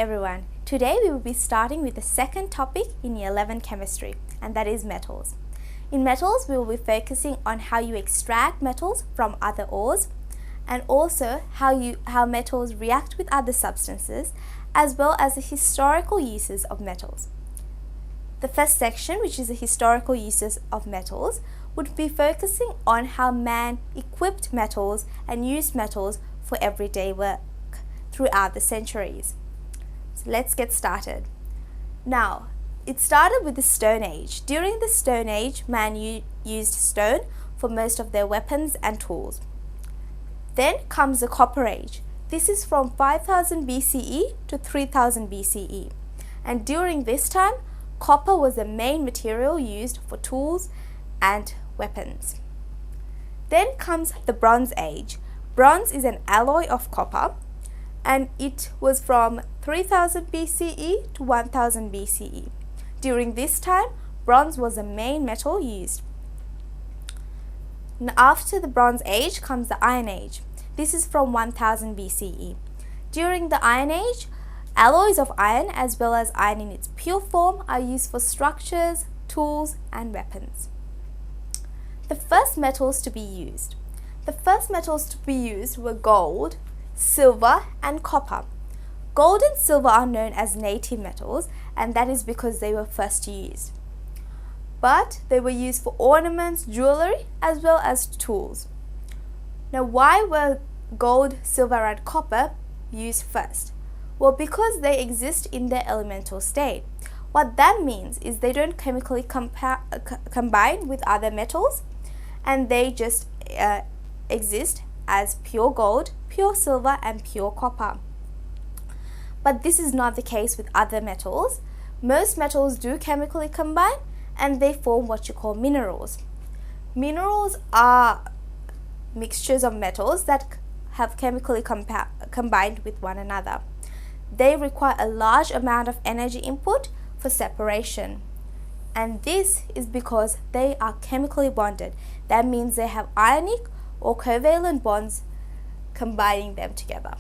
everyone. Today we will be starting with the second topic in Year 11 Chemistry, and that is metals. In metals, we will be focusing on how you extract metals from other ores, and also how metals react with other substances, as well as the historical uses of metals. The first section, which is the historical uses of metals, would be focusing on how man equipped metals and used metals for everyday work throughout the centuries. So let's get started. Now, it started with the Stone Age. During the Stone Age, man used stone for most of their weapons and tools. Then comes the Copper Age. This is from 5000 BCE to 3000 BCE. And during this time, copper was the main material used for tools and weapons. Then comes the Bronze Age. Bronze is an alloy of copper, and it was from 3000 BCE to 1000 BCE. During this time, bronze was the main metal used. Now, after the Bronze Age comes the Iron Age. This is from 1000 BCE. During the Iron Age, alloys of iron as well as iron in its pure form are used for structures, tools and weapons. The first metals to be used. The first metals to be used were gold, silver and copper. Gold and silver are known as native metals, and that is because they were first used. But they were used for ornaments, jewelry as well as tools. Now, why were gold, silver and copper used first? Well, because they exist in their elemental state. What that means is they don't chemically combine with other metals, and they just exist as pure gold, pure silver and pure copper. But this is not the case with other metals. Most metals do chemically combine, and they form what you call minerals. Minerals are mixtures of metals that have chemically combined with one another. They require a large amount of energy input for separation, and this is because they are chemically bonded. That means they have ionic or covalent bonds combining them together.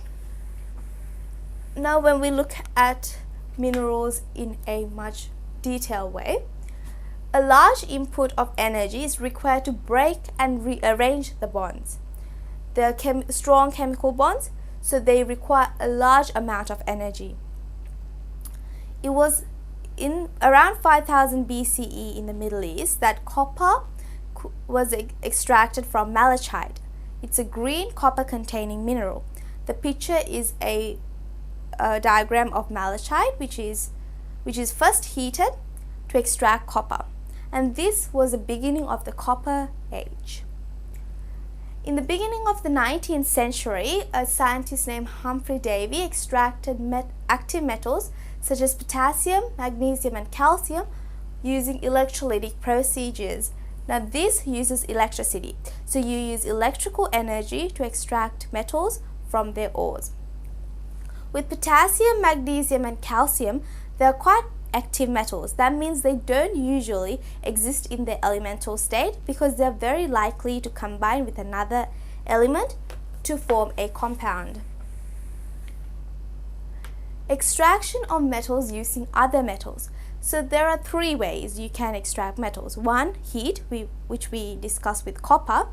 Now, when we look at minerals in a much detailed way, a large input of energy is required to break and rearrange the bonds. They are strong chemical bonds, so they require a large amount of energy. It was in around 5000 BCE in the Middle East that copper was extracted from malachite. It's a green copper containing mineral. The picture is a diagram of malachite, which is first heated to extract copper, and this was the beginning of the Copper Age. In the beginning of the 19th century, a scientist named Humphrey Davy extracted active metals such as potassium, magnesium and calcium using electrolytic procedures. Now, this uses electricity, so you use electrical energy to extract metals from their ores. With potassium, magnesium and calcium, they are quite active metals. That means they don't usually exist in their elemental state because they are very likely to combine with another element to form a compound. Extraction of metals using other metals. So there are three ways you can extract metals. One, heat, which we discussed with copper,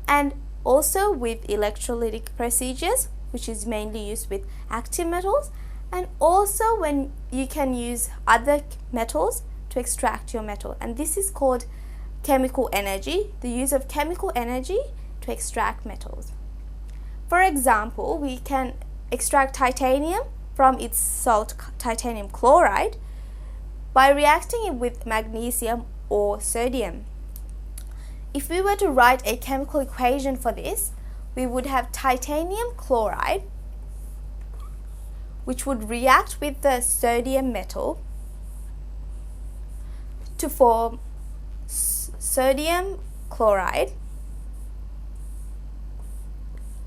and also with electrolytic procedures, which is mainly used with active metals, and also when you can use other metals to extract your metal, and this is called chemical energy, the use of chemical energy to extract metals. For example, we can extract titanium from its salt titanium chloride by reacting it with magnesium or sodium. If we were to write a chemical equation for this, we would have titanium chloride, which would react with the sodium metal to form sodium chloride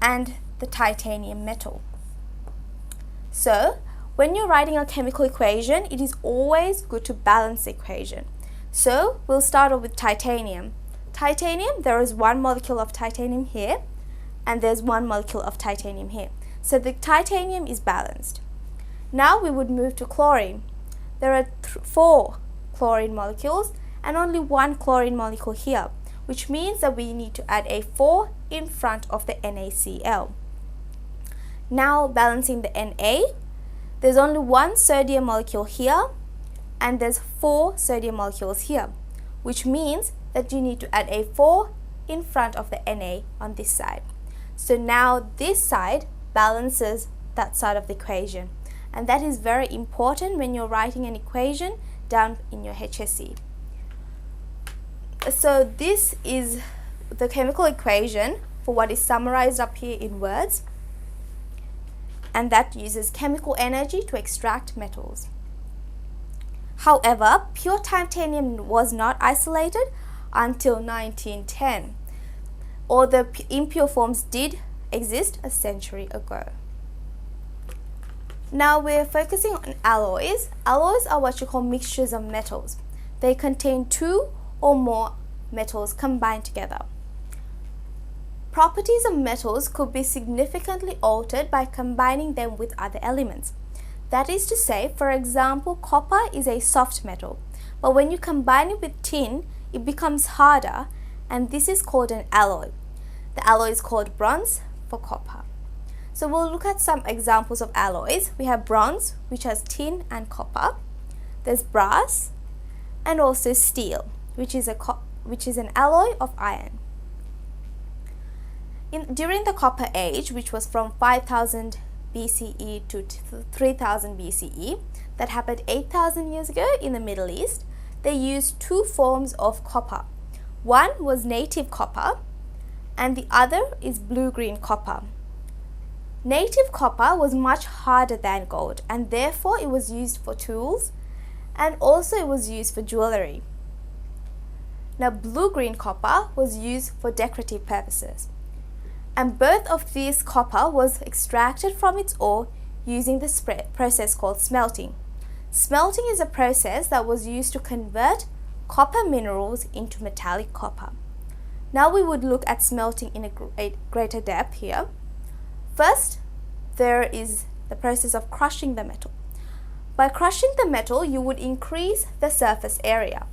and the titanium metal. So, when you're writing a chemical equation, it is always good to balance the equation. So, we'll start off with titanium. Titanium, there is one molecule of titanium here, and there's one molecule of titanium here. So the titanium is balanced. Now we would move to chlorine. There are 4 chlorine molecules and only 1 chlorine molecule here, which means that we need to add a 4 in front of the NaCl. Now balancing the Na, there's only 1 sodium molecule here and there's 4 sodium molecules here, which means that you need to add a 4 in front of the Na on this side. So now this side balances that side of the equation, and that is very important when you're writing an equation down in your HSC. So this is the chemical equation for what is summarized up here in words, and that uses chemical energy to extract metals. However, pure titanium was not isolated until 1910, or the impure forms did exist a century ago. Now we're focusing on alloys. Alloys are what you call mixtures of metals. They contain 2 or more metals combined together. Properties of metals could be significantly altered by combining them with other elements. That is to say, for example, copper is a soft metal, but when you combine it with tin, it becomes harder, and this is called an alloy. The alloy is called bronze for copper. So we'll look at some examples of alloys. We have bronze, which has tin and copper. There's brass, and also steel, which is an alloy of iron. During the Copper Age, which was from 5000 BCE to 3000 BCE, that happened 8,000 years ago in the Middle East, they used 2 forms of copper. One was native copper, and the other is blue-green copper. Native copper was much harder than gold, and therefore it was used for tools, and also it was used for jewelry. Now blue-green copper was used for decorative purposes, and both of these copper was extracted from its ore using the process called smelting. Smelting is a process that was used to convert copper minerals into metallic copper. Now we would look at smelting in a greater depth here. First, there is the process of crushing the metal. By crushing the metal, you would increase the surface area.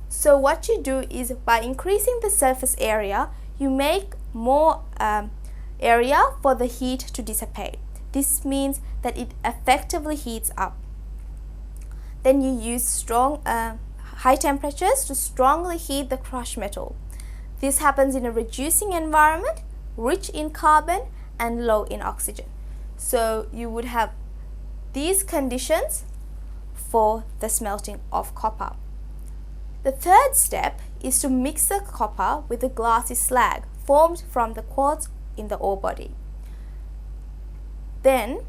So what you do is, by increasing the surface area, you make more area for the heat to dissipate. This means that it effectively heats up. Then you use strong high temperatures to strongly heat the crushed metal. This happens in a reducing environment, rich in carbon and low in oxygen. So you would have these conditions for the smelting of copper. The third step is to mix the copper with the glassy slag formed from the quartz in the ore body. Then,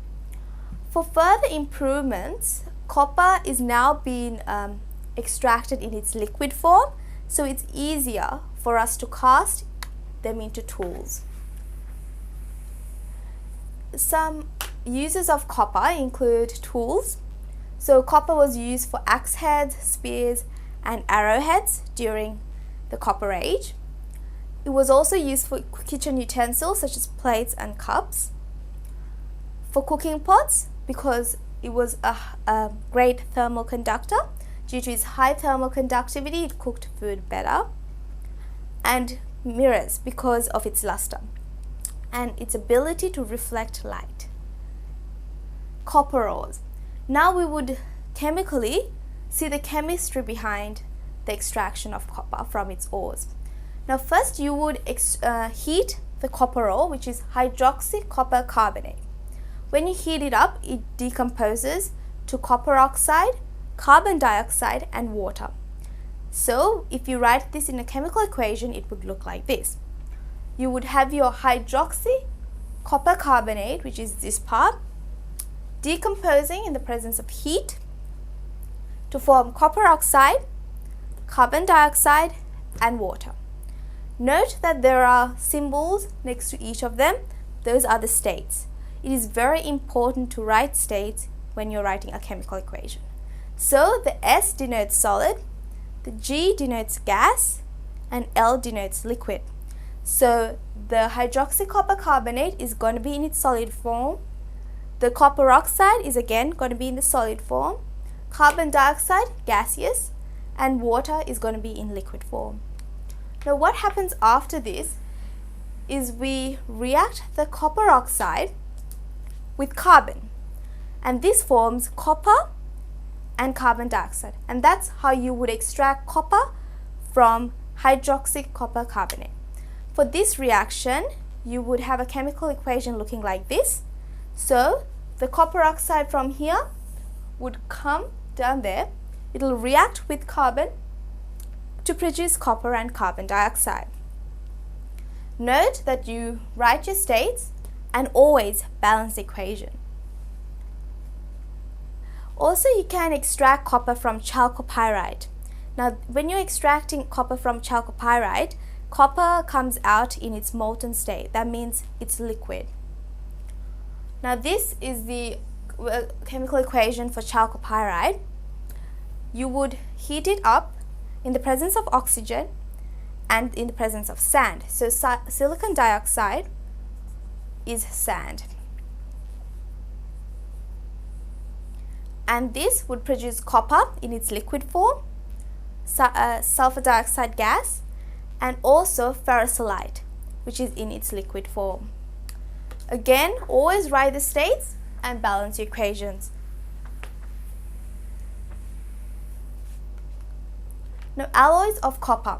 for further improvements, copper is now being extracted in its liquid form, so it's easier for us to cast them into tools. Some uses of copper include tools. So copper was used for axe heads, spears, and arrowheads during the Copper Age. It was also used for kitchen utensils such as plates and cups. For cooking pots, because it was a great thermal conductor. Due to its high thermal conductivity, it cooked food better. And mirrors, because of its luster and its ability to reflect light. Copper ores. Now we would chemically see the chemistry behind the extraction of copper from its ores. Now first you would heat the copper ore, which is hydroxy copper carbonate. When you heat it up, it decomposes to copper oxide, carbon dioxide and water. So if you write this in a chemical equation, it would look like this. You would have your hydroxy copper carbonate, which is this part, decomposing in the presence of heat to form copper oxide, carbon dioxide and water. Note that there are symbols next to each of them. Those are the states. It is very important to write states when you're writing a chemical equation. So the S denotes solid, the G denotes gas, and L denotes liquid. So the hydroxy copper carbonate is going to be in its solid form, The copper oxide is again going to be in the solid form, carbon dioxide gaseous, and water is going to be in liquid form. Now what happens after this is we react the copper oxide with carbon, and this forms copper and carbon dioxide, and that's how you would extract copper from hydroxy copper carbonate. For this reaction, you would have a chemical equation looking like this. So the copper oxide from here would come down there, it will react with carbon to produce copper and carbon dioxide. Note that you write your states and always balance the equation. Also, you can extract copper from chalcopyrite. Now, when you're extracting copper from chalcopyrite, copper comes out in its molten state. That means it's liquid. Now, this is the chemical equation for chalcopyrite. You would heat it up in the presence of oxygen and in the presence of sand. So, silicon dioxide is sand. And this would produce copper in its liquid form, sulfur dioxide gas, and also ferrosolite, which is in its liquid form. Again, always write the states and balance your equations. Now, alloys of copper.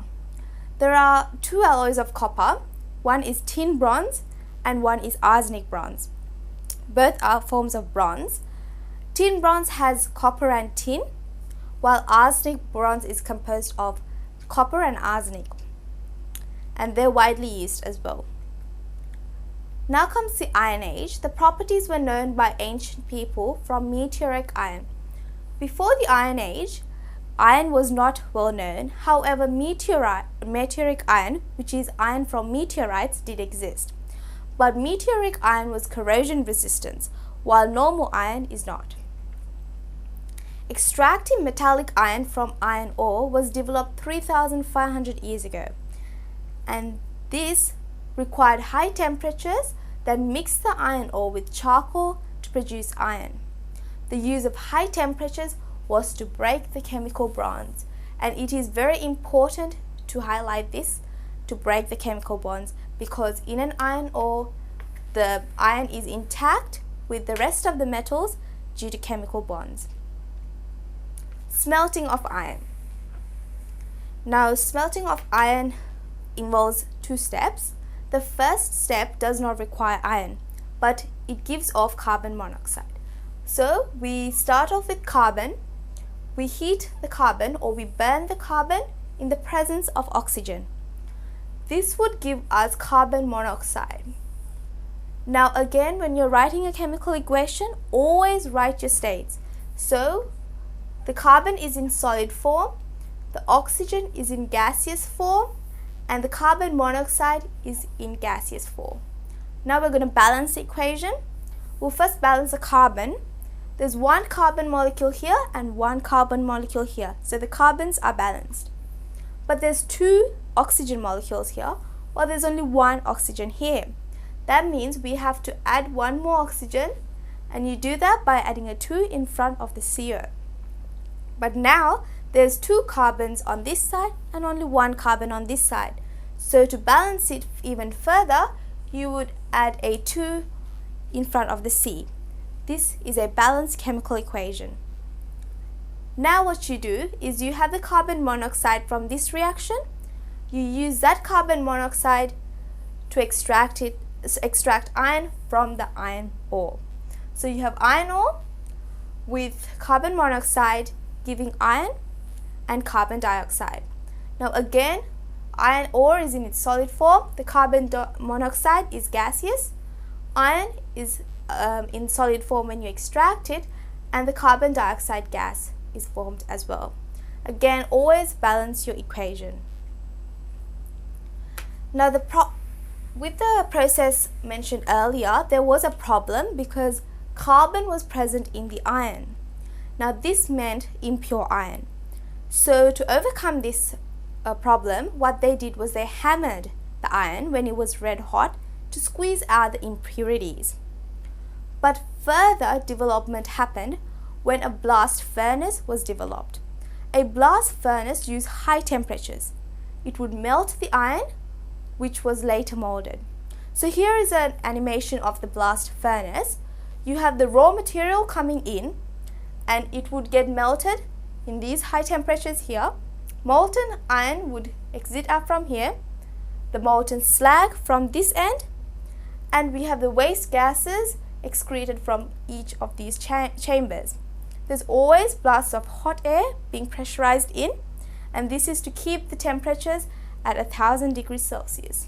There are two alloys of copper. One is tin bronze and one is arsenic bronze. Both are forms of bronze. Tin bronze has copper and tin, while arsenic bronze is composed of copper and arsenic, and they're widely used as well. Now comes the Iron Age. The properties were known by ancient people from meteoric iron. Before the Iron Age, iron was not well known. However, meteoric iron, which is iron from meteorites, did exist. But meteoric iron was corrosion resistant, while normal iron is not. Extracting metallic iron from iron ore was developed 3,500 years ago, and this required high temperatures that mixed the iron ore with charcoal to produce iron. The use of high temperatures was to break the chemical bonds, and it is very important to highlight this, to break the chemical bonds, because in an iron ore the iron is intact with the rest of the metals due to chemical bonds. Smelting of iron. Now, smelting of iron involves two steps. The first step does not require iron, but it gives off carbon monoxide. So we start off with carbon, we heat the carbon or we burn the carbon in the presence of oxygen. This would give us carbon monoxide. Now again, when you're writing a chemical equation, always write your states. So the carbon is in solid form, the oxygen is in gaseous form, and the carbon monoxide is in gaseous form. Now we're going to balance the equation. We'll first balance the carbon. There's one carbon molecule here and one carbon molecule here, so the carbons are balanced. But there's two oxygen molecules here, while there's only one oxygen here. That means we have to add one more oxygen, and you do that by adding a 2 in front of the CO. But now there's two carbons on this side and only one carbon on this side. So to balance it even further, you would add a 2 in front of the C. This is a balanced chemical equation. Now what you do is you have the carbon monoxide from this reaction. You use that carbon monoxide to extract iron from the iron ore. So you have iron ore with carbon monoxide giving iron and carbon dioxide. Now again, iron ore is in its solid form, the carbon monoxide is gaseous, iron is in solid form when you extract it, and the carbon dioxide gas is formed as well. Again, always balance your equation. Now with the process mentioned earlier, there was a problem because carbon was present in the iron. Now this meant impure iron. So to overcome this problem, what they did was they hammered the iron when it was red hot to squeeze out the impurities. But Further development happened when a blast furnace was developed. A blast furnace used high temperatures. It would melt the iron, which was later molded. So here is an animation of the blast furnace. You have the raw material coming in, and it would get melted in these high temperatures here. Molten iron would exit out from here, the molten slag from this end, and we have the waste gases excreted from each of these chambers. There's always blasts of hot air being pressurized in, and this is to keep the temperatures at 1000 degrees Celsius.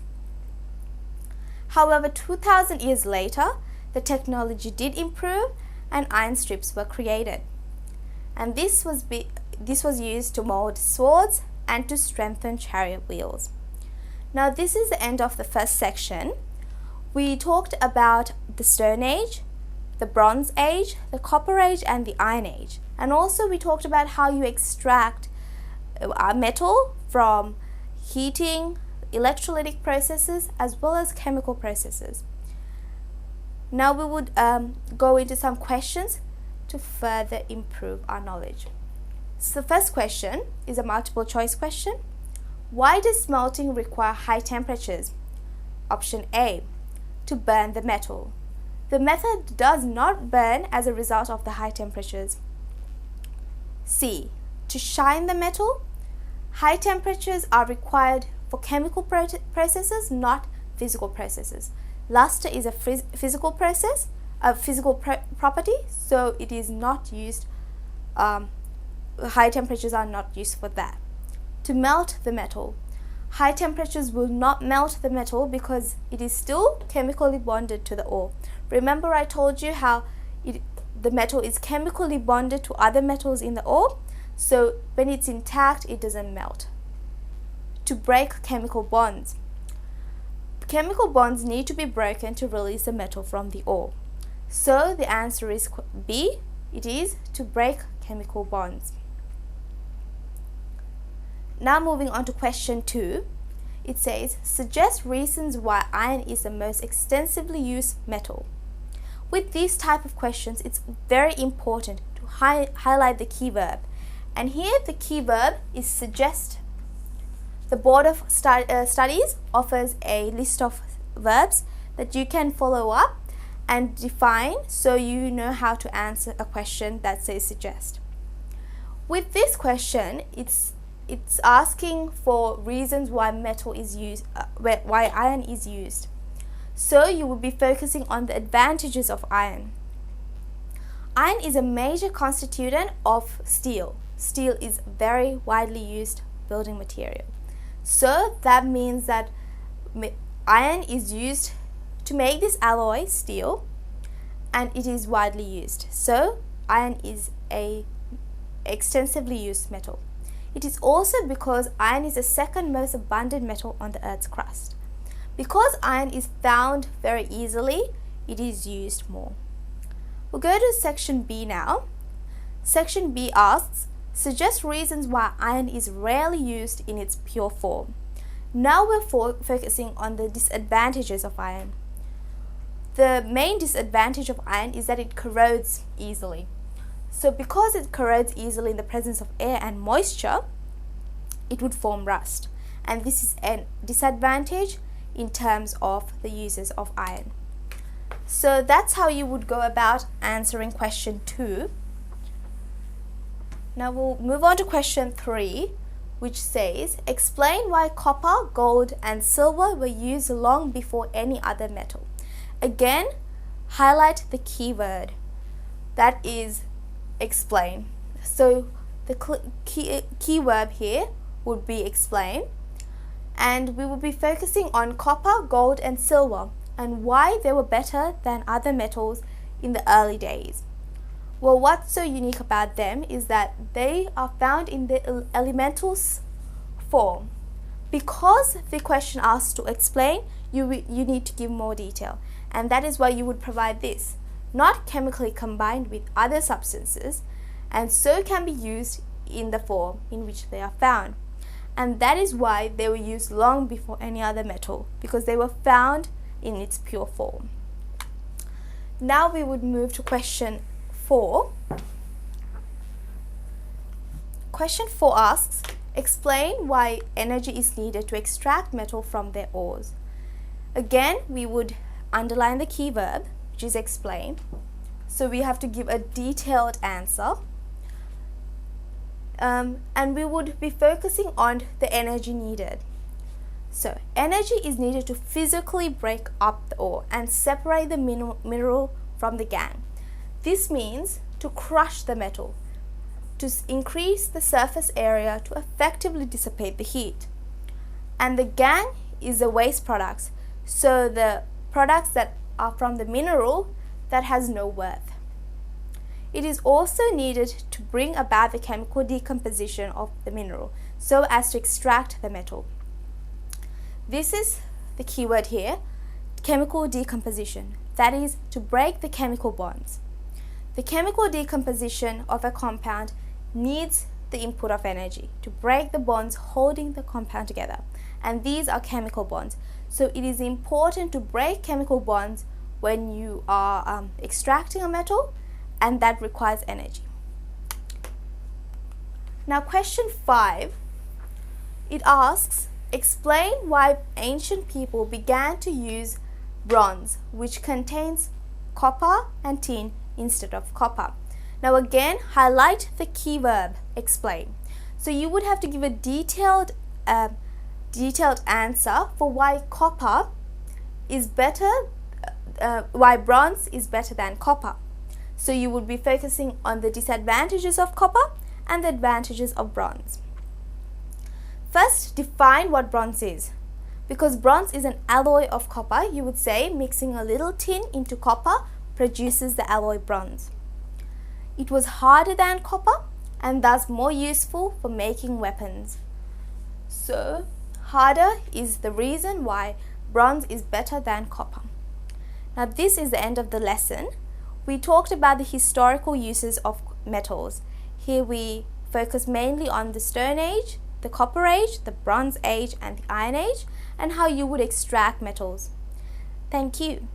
However, 2000 years later, the technology did improve and iron strips were created. And this was used to mold swords and to strengthen chariot wheels. Now this is the end of the first section. We talked about the Stone Age, the Bronze Age, the Copper Age, and the Iron Age. And also we talked about how you extract metal from heating, electrolytic processes, as well as chemical processes. Now we would go into some questions to further improve our knowledge. So the first question is a multiple choice question. Why does smelting require high temperatures? Option A, to burn the metal. The method does not burn as a result of the high temperatures. C, to shine the metal. High temperatures are required for chemical processes, not physical processes. Luster is a physical process, a physical property, so it is not used, high temperatures are not used for that. To melt the metal. High temperatures will not melt the metal because it is still chemically bonded to the ore. Remember I told you how the metal is chemically bonded to other metals in the ore, so when it's intact it doesn't melt. To break chemical bonds. Chemical bonds need to be broken to release the metal from the ore. So the answer is B, it is to break chemical bonds. Now moving on to question 2, it says, suggest reasons why iron is the most extensively used metal. With these type of questions, it's very important to highlight the key verb. And here the key verb is suggest. The Board of Studies offers a list of verbs that you can follow up and define so you know how to answer a question that says suggest. With this question, it's asking for reasons why metal is used, why iron is used. So you will be focusing on the advantages of iron. Iron is a major constituent of steel. Steel is very widely used building material. So that means that iron is used to make this alloy steel, and it is widely used. So iron is a extensively used metal. It is also because iron is the second most abundant metal on the Earth's crust. Because iron is found very easily, it is used more. We'll go to section B now. Section B asks, suggest reasons why iron is rarely used in its pure form. Now we're focusing on the disadvantages of iron. The main disadvantage of iron is that it corrodes easily. So because it corrodes easily in the presence of air and moisture, it would form rust. And this is a disadvantage in terms of the uses of iron. So that's how you would go about answering question 2. Now we'll move on to question 3, which says, explain why copper, gold, and silver were used long before any other metal. Again, highlight the key word. That is explain. So the key verb here would be explain, and we will be focusing on copper, gold, and silver and why they were better than other metals in the early days. Well, what's so unique about them is that they are found in the elementals form. Because the question asks to explain, you need to give more detail, and that is why you would provide this. Not chemically combined with other substances, and so can be used in the form in which they are found. And that is why they were used long before any other metal, because they were found in its pure form. Now we would move to question 4. Question 4 asks, explain why energy is needed to extract metal from their ores. Again, we would underline the key verb, which is explain. So we have to give a detailed answer. And we would be focusing on the energy needed. So energy is needed to physically break up the ore and separate the mineral from the gangue. This means to crush the metal, to increase the surface area to effectively dissipate the heat. And the gangue is the waste products, so the products that are from the mineral that has no worth. It is also needed to bring about the chemical decomposition of the mineral so as to extract the metal. This is the keyword here, chemical decomposition, that is to break the chemical bonds. The chemical decomposition of a compound needs the input of energy to break the bonds holding the compound together, and these are chemical bonds. So it is important to break chemical bonds when you are extracting a metal, and that requires energy. Now question 5, it asks, explain why ancient people began to use bronze, which contains copper and tin instead of copper. Now again, highlight the key verb, explain. So you would have to give a detailed answer for why copper is better, why bronze is better than copper. So you would be focusing on the disadvantages of copper and the advantages of bronze. First, define what bronze is. Because bronze is an alloy of copper, you would say mixing a little tin into copper produces the alloy bronze. It was harder than copper and thus more useful for making weapons. So, harder is the reason why bronze is better than copper. Now this is the end of the lesson. We talked about the historical uses of metals. Here we focus mainly on the Stone Age, the Copper Age, the Bronze Age and the Iron Age, and how you would extract metals. Thank you.